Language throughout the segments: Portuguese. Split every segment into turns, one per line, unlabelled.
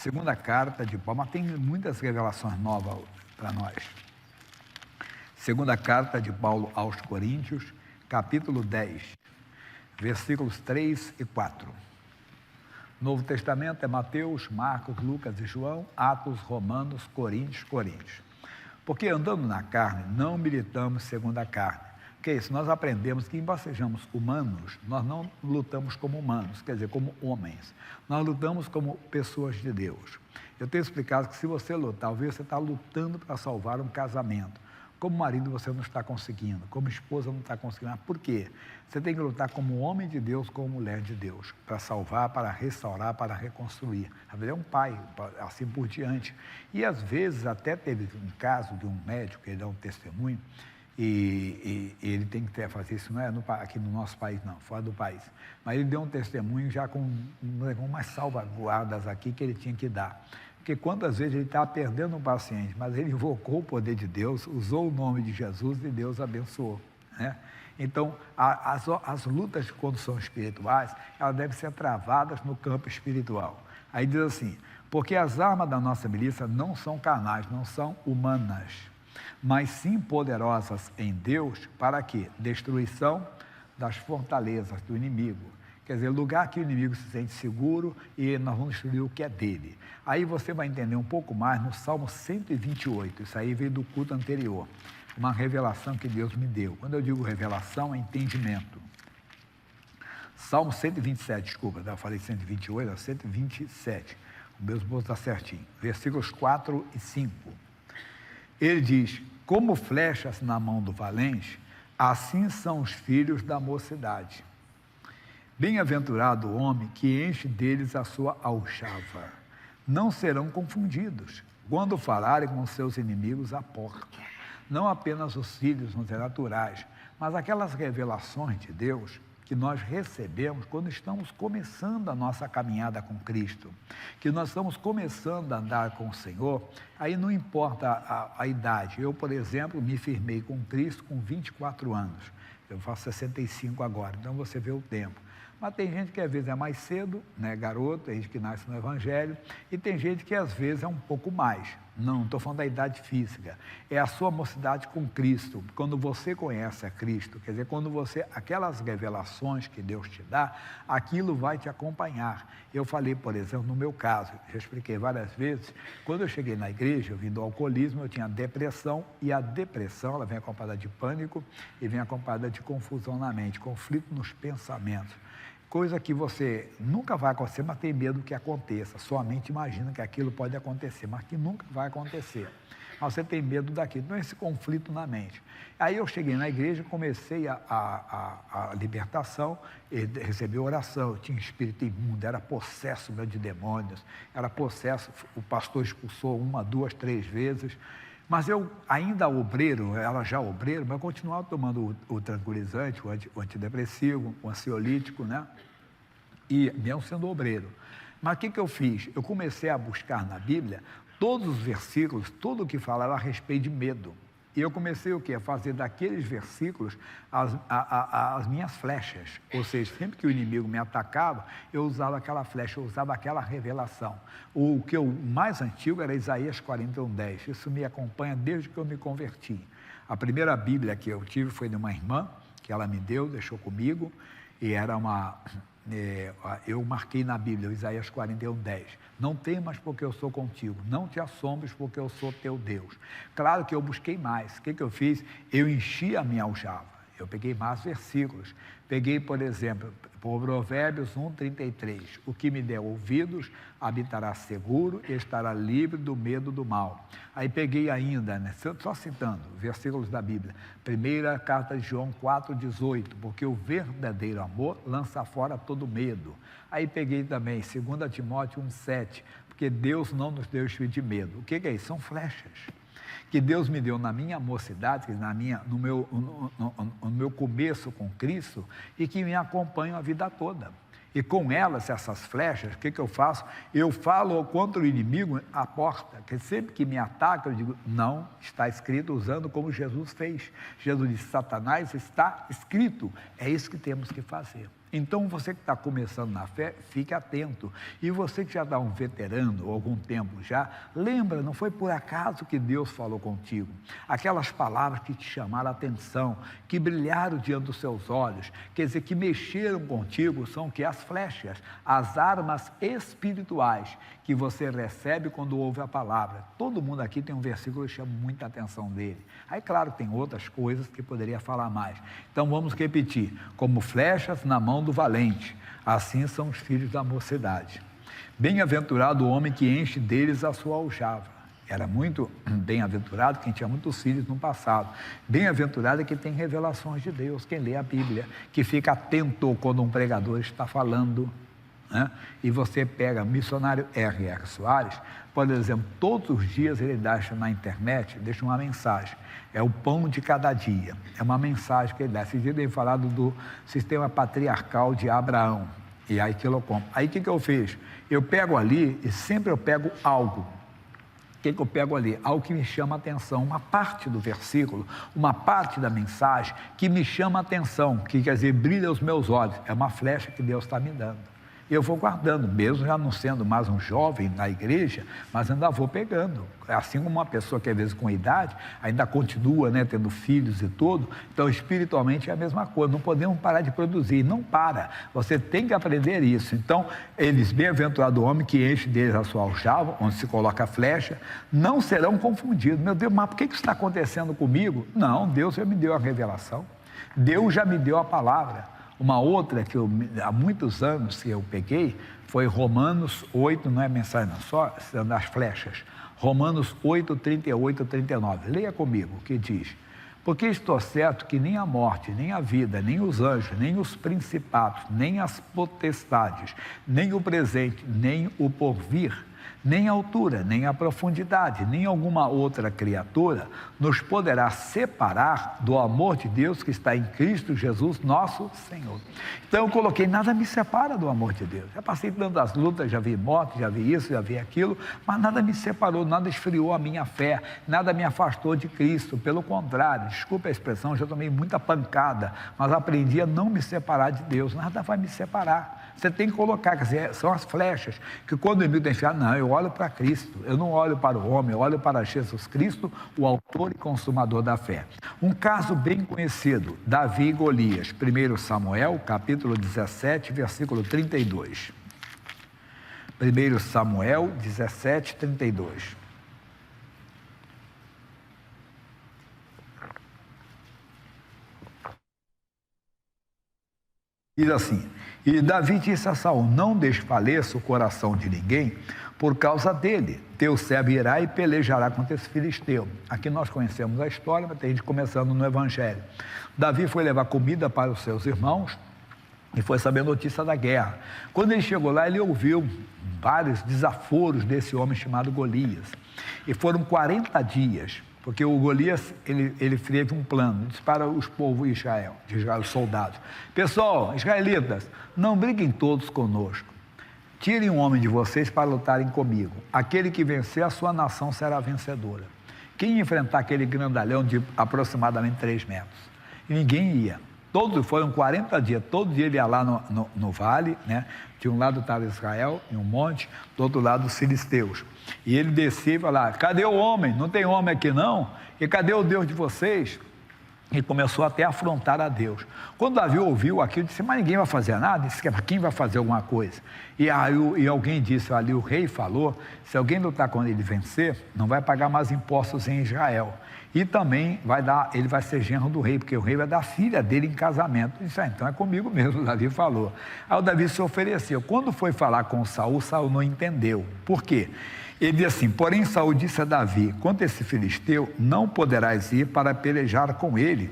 Segunda carta de Paulo, mas tem muitas revelações novas para nós. Segunda carta de Paulo aos Coríntios, capítulo 10, versículos 3 e 4. Novo Testamento é Mateus, Marcos, Lucas e João, Atos, Romanos, Coríntios. Porque andando na carne, não militamos segundo a carne. Que é isso? Nós aprendemos que, embora sejamos humanos, nós não lutamos como humanos, quer dizer, como homens. Nós lutamos como pessoas de Deus. Eu tenho explicado que se você lutar, talvez você está lutando para salvar um casamento. Como marido você não está conseguindo, como esposa não está conseguindo. Mas por quê? Você tem que lutar como homem de Deus, como mulher de Deus, para salvar, para restaurar, para reconstruir. Às vezes é um pai, assim por diante. E às vezes até teve um caso de um médico, ele dá um testemunho, e ele tem que fazer isso, não é aqui no nosso país não, fora do país. Mas ele deu um testemunho já com umas salvaguardas aqui que ele tinha que dar. Porque quantas vezes ele estava perdendo um paciente, mas ele invocou o poder de Deus, usou o nome de Jesus e Deus abençoou, né? Então, as lutas de condução espirituais, elas devem ser travadas no campo espiritual. Aí diz assim, porque as armas da nossa milícia não são carnais, não são humanas, mas sim poderosas em Deus para quê? Destruição das fortalezas do inimigo. Quer dizer, lugar que o inimigo se sente seguro e nós vamos destruir o que é dele. Aí você vai entender um pouco mais no Salmo 128, isso aí veio do culto anterior, uma revelação que Deus me deu. Quando eu digo revelação, é entendimento. Salmo 127, desculpa, eu falei 128, é 127, o meu esposo está certinho, versículos 4 e 5. Ele diz, como flechas na mão do valente, assim são os filhos da mocidade. Bem-aventurado o homem que enche deles a sua alchava. Não serão confundidos quando falarem com seus inimigos à porta. Não apenas os filhos naturais, mas aquelas revelações de Deus que nós recebemos quando estamos começando a nossa caminhada com Cristo, que nós estamos começando a andar com o Senhor, aí não importa a idade. Eu, por exemplo, me firmei com Cristo com 24 anos. Eu faço 65 agora, então você vê o tempo. Mas tem gente que às vezes é mais cedo, né, garoto, tem gente que nasce no Evangelho, e tem gente que às vezes é um pouco mais. Não estou falando da idade física, é a sua mocidade com Cristo. Quando você conhece a Cristo, quer dizer, quando você, aquelas revelações que Deus te dá, aquilo vai te acompanhar. Eu falei, por exemplo, no meu caso, já expliquei várias vezes, quando eu cheguei na igreja, eu vim do alcoolismo, eu tinha depressão, e a depressão, ela vem acompanhada de pânico e vem acompanhada de confusão na mente, conflito nos pensamentos. Coisa que você nunca vai acontecer, mas tem medo que aconteça. Sua mente imagina que aquilo pode acontecer, mas que nunca vai acontecer. Mas você tem medo daquilo. Então, esse conflito na mente. Aí eu cheguei na igreja, comecei a libertação, recebi oração, eu tinha espírito imundo, era possesso meu de demônios, era possesso, o pastor expulsou 1, 2, 3 vezes. Mas eu, ainda obreiro, ela já obreiro, mas eu continuava tomando o tranquilizante, o antidepressivo, o ansiolítico, né? E mesmo sendo obreiro. Mas o que eu fiz? Eu comecei a buscar na Bíblia todos os versículos, tudo o que falava a respeito de medo. E eu comecei o quê? A fazer daqueles versículos as minhas flechas. Ou seja, sempre que o inimigo me atacava, eu usava aquela flecha, eu usava aquela revelação. O mais antigo era Isaías 41:10. Isso me acompanha desde que eu me converti. A primeira Bíblia que eu tive foi de uma irmã, que ela me deu, deixou comigo, e era eu marquei na Bíblia, Isaías 41:10. Não temas porque eu sou contigo, não te assombres porque eu sou teu Deus. Claro que eu busquei mais. O que eu fiz? Eu enchi a minha aljava. Eu peguei mais versículos. Peguei, por exemplo, Provérbios 1:33. O que me der ouvidos habitará seguro e estará livre do medo do mal. Aí peguei ainda, né, só citando versículos da Bíblia. Primeira carta de João 4:18. Porque o verdadeiro amor lança fora todo medo. Aí peguei também 2 Timóteo 1:7. Porque Deus não nos deu espírito de medo. O que é isso? São flechas que Deus me deu na minha mocidade, no meu começo com Cristo, e que me acompanham a vida toda. E com elas, essas flechas, o que eu faço? Eu falo contra o inimigo à porta, que sempre que me ataca, eu digo, não, está escrito, usando como Jesus fez. Jesus disse, Satanás, está escrito. É isso que temos que fazer. Então, você que está começando na fé, fique atento. E você que já está um veterano, ou algum tempo já, lembra, não foi por acaso que Deus falou contigo. Aquelas palavras que te chamaram a atenção, que brilharam diante dos seus olhos, quer dizer, que mexeram contigo, são que as flechas, as armas espirituais que você recebe quando ouve a palavra. Todo mundo aqui tem um versículo que chama muita atenção dele. Aí, claro, tem outras coisas que poderia falar mais. Então, vamos repetir. Como flechas na mão do valente, assim são os filhos da mocidade. Bem-aventurado o homem que enche deles a sua aljava. Era muito bem-aventurado quem tinha muitos filhos no passado. Bem-aventurado é quem tem revelações de Deus, quem lê a Bíblia, que fica atento quando um pregador está falando, né? E você pega missionário R.R. Soares, por exemplo, todos os dias ele deixa na internet, deixa uma mensagem, é o pão de cada dia, é uma mensagem que ele dá. Esse dia ele falado do sistema patriarcal de Abraão, e aí que eu compro. Aí o que eu fiz? Eu pego ali, e sempre eu pego algo. O que eu pego ali? Algo que me chama a atenção, uma parte do versículo, uma parte da mensagem que me chama a atenção, que quer dizer, brilha os meus olhos, é uma flecha que Deus está me dando. Eu vou guardando, mesmo já não sendo mais um jovem na igreja, mas ainda vou pegando. Assim como uma pessoa que às vezes com idade, ainda continua, né, tendo filhos e tudo, então espiritualmente é a mesma coisa, não podemos parar de produzir, não para, você tem que aprender isso. Então, eles, bem-aventurado o homem que enche deles a sua aljava, onde se coloca a flecha, não serão confundidos. Meu Deus, mas por que isso está acontecendo comigo? Não, Deus já me deu a revelação, Deus já me deu a palavra. Uma outra que há muitos anos que eu peguei foi Romanos 8, não é mensagem não, só das flechas. Romanos 8, 38, 39. Leia comigo o que diz. Porque estou certo que nem a morte, nem a vida, nem os anjos, nem os principados, nem as potestades, nem o presente, nem o porvir, nem a altura, nem a profundidade, nem alguma outra criatura nos poderá separar do amor de Deus que está em Cristo Jesus, nosso Senhor. Então eu coloquei, nada me separa do amor de Deus. Já passei tantas lutas, já vi morte, já vi isso, já vi aquilo, mas nada me separou, nada esfriou a minha fé, nada me afastou de Cristo. Pelo contrário, desculpe a expressão, já tomei muita pancada, mas aprendi a não me separar de Deus. Nada vai me separar. Você tem que colocar, quer dizer, são as flechas, que quando o inimigo tem enfiado, não, eu olho para Cristo, eu não olho para o homem, eu olho para Jesus Cristo, o autor e consumador da fé. Um caso bem conhecido, Davi e Golias, 1 Samuel, capítulo 17, versículo 32. 1 Samuel 17, 32. Diz assim, e Davi disse a Saul, não desfaleça o coração de ninguém por causa dele. Teu servo irá e pelejará contra esse filisteu. Aqui nós conhecemos a história, mas tem gente começando no Evangelho. Davi foi levar comida para os seus irmãos e foi saber a notícia da guerra. Quando ele chegou lá, ele ouviu vários desaforos desse homem chamado Golias. E foram 40 dias. Porque o Golias, ele teve um plano, disse para os povos de Israel, os soldados. Pessoal, israelitas, não briguem todos conosco. Tirem um homem de vocês para lutarem comigo. Aquele que vencer, a sua nação será vencedora. Quem ia enfrentar aquele grandalhão de aproximadamente 3 metros? E ninguém ia. Todos foram 40 dias, todo dia ele ia lá no vale, né? De um lado estava Israel, em um monte, do outro lado os filisteus. E ele descia e falava, cadê o homem? Não tem homem aqui não? E cadê o Deus de vocês? E começou até a afrontar a Deus. Quando Davi ouviu aquilo, disse, mas ninguém vai fazer nada? Disse, quem vai fazer alguma coisa? E alguém disse, ali o rei falou, se alguém lutar com ele e vencer, não vai pagar mais impostos em Israel. E também ele vai ser genro do rei, porque o rei vai dar a filha dele em casamento. Isso aí, então é comigo mesmo, Davi falou. Aí o Davi se ofereceu. Quando foi falar com Saul, Saul não entendeu. Por quê? Ele diz assim, porém Saul disse a Davi, quanto a esse filisteu, não poderás ir para pelejar com ele,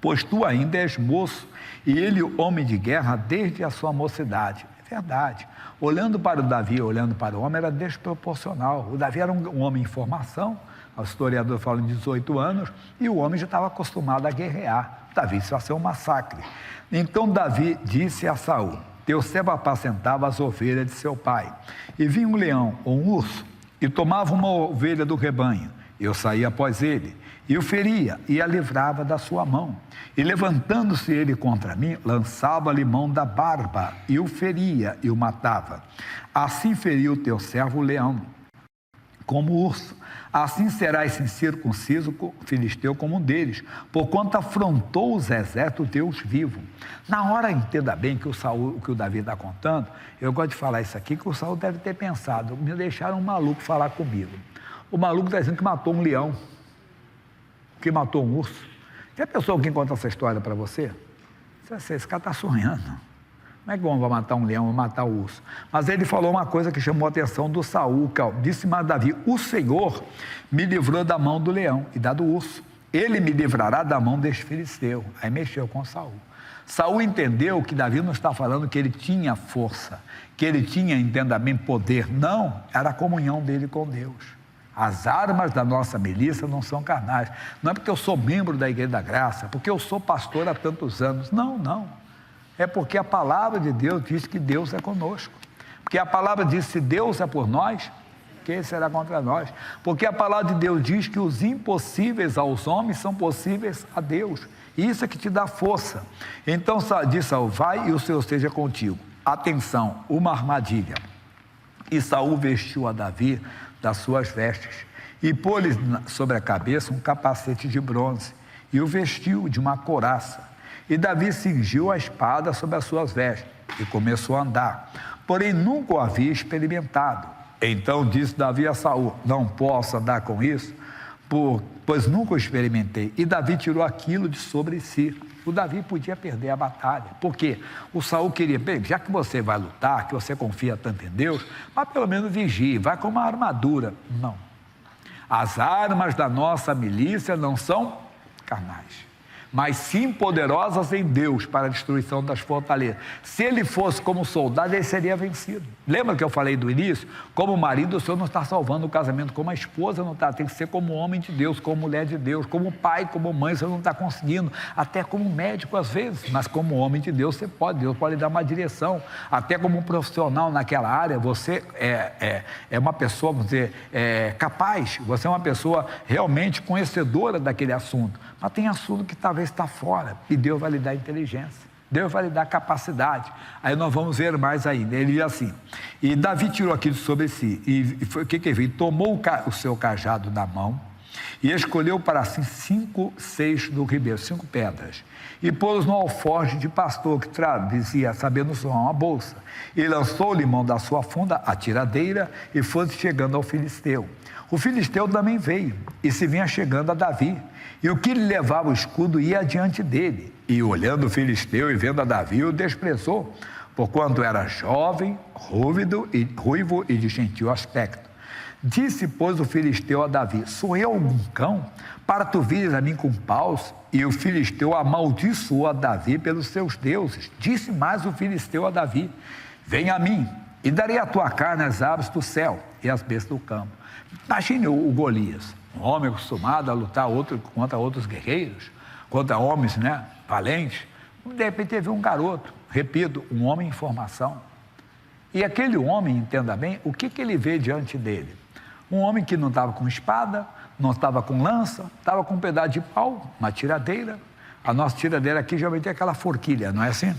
pois tu ainda és moço, e ele homem de guerra desde a sua mocidade. É verdade. Olhando para o Davi, olhando para o homem, era desproporcional. O Davi era um homem em formação, o historiador fala em 18 anos, e o homem já estava acostumado a guerrear. Davi, isso ia ser um massacre. Então Davi disse a Saul, teu servo apacentava as ovelhas de seu pai, e vinha um leão ou um urso, e tomava uma ovelha do rebanho, Eu saía após ele, e o feria, e a livrava da sua mão. E levantando-se ele contra mim, lançava-lhe mão da barba, e o feria, e o matava. Assim feriu o teu servo o leão, como urso. Assim será esse incircunciso filisteu como um deles, porquanto afrontou os exércitos Deus vivo. Na hora, entenda bem que o que o Davi está contando, eu gosto de falar isso aqui, que o Saul deve ter pensado, me deixaram um maluco falar comigo. O maluco está dizendo que matou um leão, que matou um urso. Já pensou alguém conta essa história para você? Esse cara está sonhando. Como é que vai matar um leão, vai matar o urso? Mas ele falou uma coisa que chamou a atenção do Saul, que disse mais Davi: o Senhor me livrou da mão do leão e da do urso. Ele me livrará da mão deste filisteu. Aí mexeu com Saul. Saul entendeu que Davi não está falando que ele tinha força, que ele tinha, entenda bem, poder. Não, era a comunhão dele com Deus. As armas da nossa milícia não são carnais. Não é porque eu sou membro da Igreja da Graça, porque eu sou pastor há tantos anos. Não, não. É porque a palavra de Deus diz que Deus é conosco. Porque a palavra diz: se Deus é por nós, quem será contra nós? Porque a palavra de Deus diz que os impossíveis aos homens são possíveis a Deus. Isso é que te dá força. Então disse Saul: vai e o Senhor esteja contigo. Atenção, uma armadilha. E Saul vestiu a Davi das suas vestes, e pôs-lhe sobre a cabeça um capacete de bronze, e o vestiu de uma couraça. E Davi cingiu a espada sobre as suas vestes, e começou a andar, porém nunca o havia experimentado. Então disse Davi a Saul: não posso andar com isso, pois nunca o experimentei. E Davi tirou aquilo de sobre si. O Davi podia perder a batalha. Por quê? O Saul queria: bem, já que você vai lutar, que você confia tanto em Deus, mas pelo menos vigie, vai com uma armadura. Não. As armas da nossa milícia não são carnais, mas sim poderosas em Deus para a destruição das fortalezas. Se ele fosse como soldado, ele seria vencido. Lembra que eu falei do início? Como marido, o Senhor não está salvando o casamento, como a esposa não está, tem que ser como homem de Deus, como mulher de Deus, como pai, como mãe, o Senhor não está conseguindo, até como médico às vezes, mas como homem de Deus, você pode, Deus pode dar uma direção, até como um profissional naquela área, você é uma pessoa, vamos dizer, capaz, você é uma pessoa realmente conhecedora daquele assunto, mas tem assunto que talvez está fora, e Deus vai lhe dar inteligência, Deus vai lhe dar capacidade. Aí nós vamos ver mais ainda. Ele diz assim: e Davi tirou aquilo sobre si, e foi o que ele fez? Tomou o seu cajado na mão, e escolheu para si 5 seixos do ribeiro, 5 pedras, e pôs no alforje de pastor, que traduzia, sabendo soar, uma bolsa, e lançou-lhe mão da sua funda a tiradeira, e foi chegando ao filisteu. O filisteu também veio, e se vinha chegando a Davi, e o que lhe levava o escudo ia adiante dele, e olhando o filisteu e vendo a Davi, o desprezou, porquanto era jovem, ruivo e de gentil aspecto. Disse, pois, o filisteu a Davi: sou eu algum cão, para tu vires a mim com paus? E o filisteu amaldiçoou a Davi pelos seus deuses. Disse mais o filisteu a Davi: vem a mim, e darei a tua carne às aves do céu e às bestas do campo. Imagine o Golias, um homem acostumado a lutar contra outros guerreiros, contra homens, valentes. De repente teve um garoto, repito, um homem em formação. E aquele homem, entenda bem, o que ele vê diante dele? Um homem que não estava com espada, não estava com lança, estava com um pedaço de pau, uma tiradeira. A nossa tiradeira aqui geralmente é aquela forquilha, não é assim?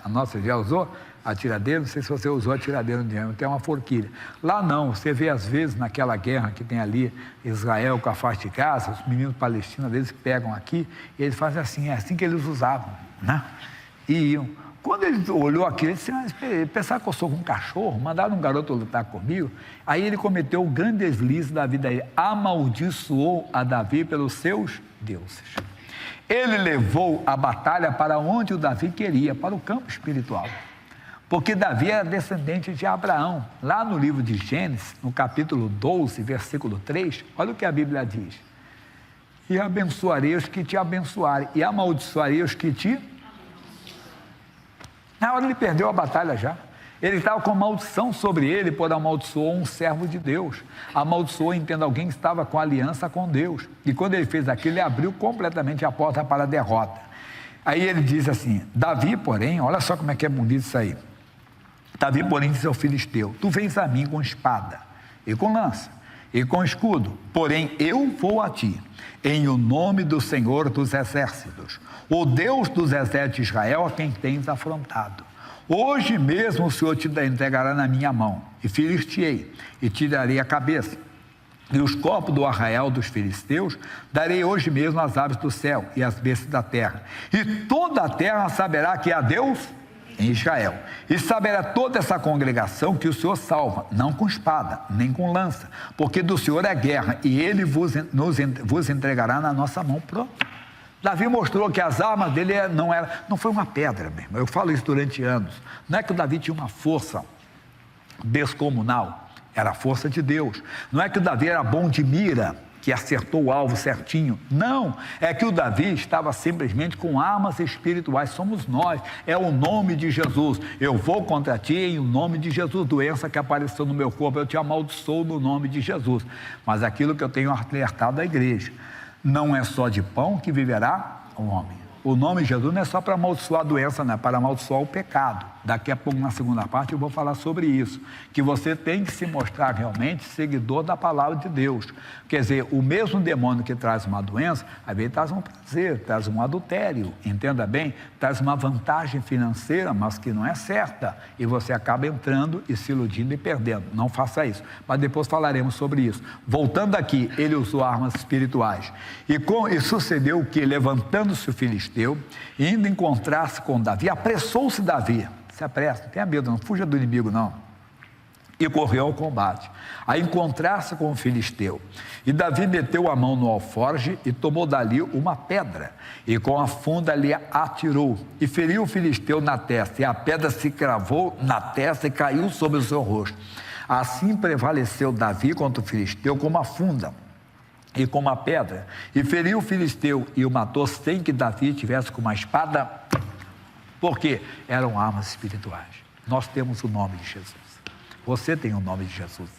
A nossa já usou a tiradeira, não sei se você usou a tiradeira no dia, tem uma forquilha. Lá não, você vê às vezes naquela guerra que tem ali, Israel com a faixa de Gaza, os meninos palestinos, às vezes pegam aqui, e eles fazem assim, é assim que eles usavam, E iam. Quando ele olhou aquilo, ele disse: pensar que eu sou um cachorro, mandaram um garoto lutar comigo. Aí ele cometeu o grande deslize da vida dele, amaldiçoou a Davi pelos seus deuses. Ele levou a batalha para onde o Davi queria, para o campo espiritual. Porque Davi era descendente de Abraão. Lá no livro de Gênesis, no capítulo 12, versículo 3, olha o que a Bíblia diz: e abençoarei os que te abençoarem, e amaldiçoarei os que te... Na hora ele perdeu a batalha já. Ele estava com maldição sobre ele, por amaldiçoou um servo de Deus. Amaldiçoou, entenda, alguém que estava com aliança com Deus. E quando ele fez aquilo, ele abriu completamente a porta para a derrota. Aí ele diz assim: Davi, porém, olha só como é que é bonito isso aí. Davi, porém, disse ao filisteu: tu vens a mim com espada e com lança, e com escudo, porém eu vou a ti, em o nome do Senhor dos Exércitos, o Deus dos exércitos de Israel, a quem tens afrontado. Hoje mesmo o Senhor te entregará na minha mão, e ferir-te-ei, e te darei a cabeça. E os corpos do arraial dos filisteus darei hoje mesmo às aves do céu e às bestas da terra. E toda a terra saberá que há Deus em Israel. E saberá toda essa congregação que o Senhor salva, não com espada, nem com lança, porque do Senhor é guerra, e Ele vos entregará na nossa mão. Pronto. Davi mostrou que as armas dele não foi uma pedra mesmo. Eu falo isso durante anos. Não é que o Davi tinha uma força descomunal, era a força de Deus. Não é que o Davi era bom de mira, que acertou o alvo certinho. Não, é que o Davi estava simplesmente com armas espirituais. Somos nós, é o nome de Jesus. Eu vou contra ti em o nome de Jesus. Doença que apareceu no meu corpo, eu te amaldiçoo no nome de Jesus. Mas aquilo que eu tenho alertado à igreja, não é só de pão que viverá o homem. O nome de Jesus não é só para amaldiçoar a doença, não é para amaldiçoar o pecado. Daqui a pouco, na segunda parte, eu vou falar sobre isso. Que você tem que se mostrar realmente seguidor da palavra de Deus. Quer dizer, o mesmo demônio que traz uma doença, às vezes traz um prazer, traz um adultério, entenda bem, traz uma vantagem financeira, mas que não é certa. E você acaba entrando e se iludindo e perdendo. Não faça isso. Mas depois falaremos sobre isso. Voltando aqui, ele usou armas espirituais. E sucedeu que, levantando-se o filisteu, e indo encontrar-se com Davi, apressou-se Davi. Se apressa, não tenha medo, não fuja do inimigo, não. E correu ao combate, a encontrar-se com o filisteu. E Davi meteu a mão no alforje e tomou dali uma pedra, e com a funda lhe atirou, e feriu o filisteu na testa, e a pedra se cravou na testa e caiu sobre o seu rosto. Assim prevaleceu Davi contra o filisteu com uma funda e com uma pedra, e feriu o filisteu e o matou sem que Davi tivesse com uma espada, porque eram armas espirituais. Nós temos o nome de Jesus. Você tem o nome de Jesus.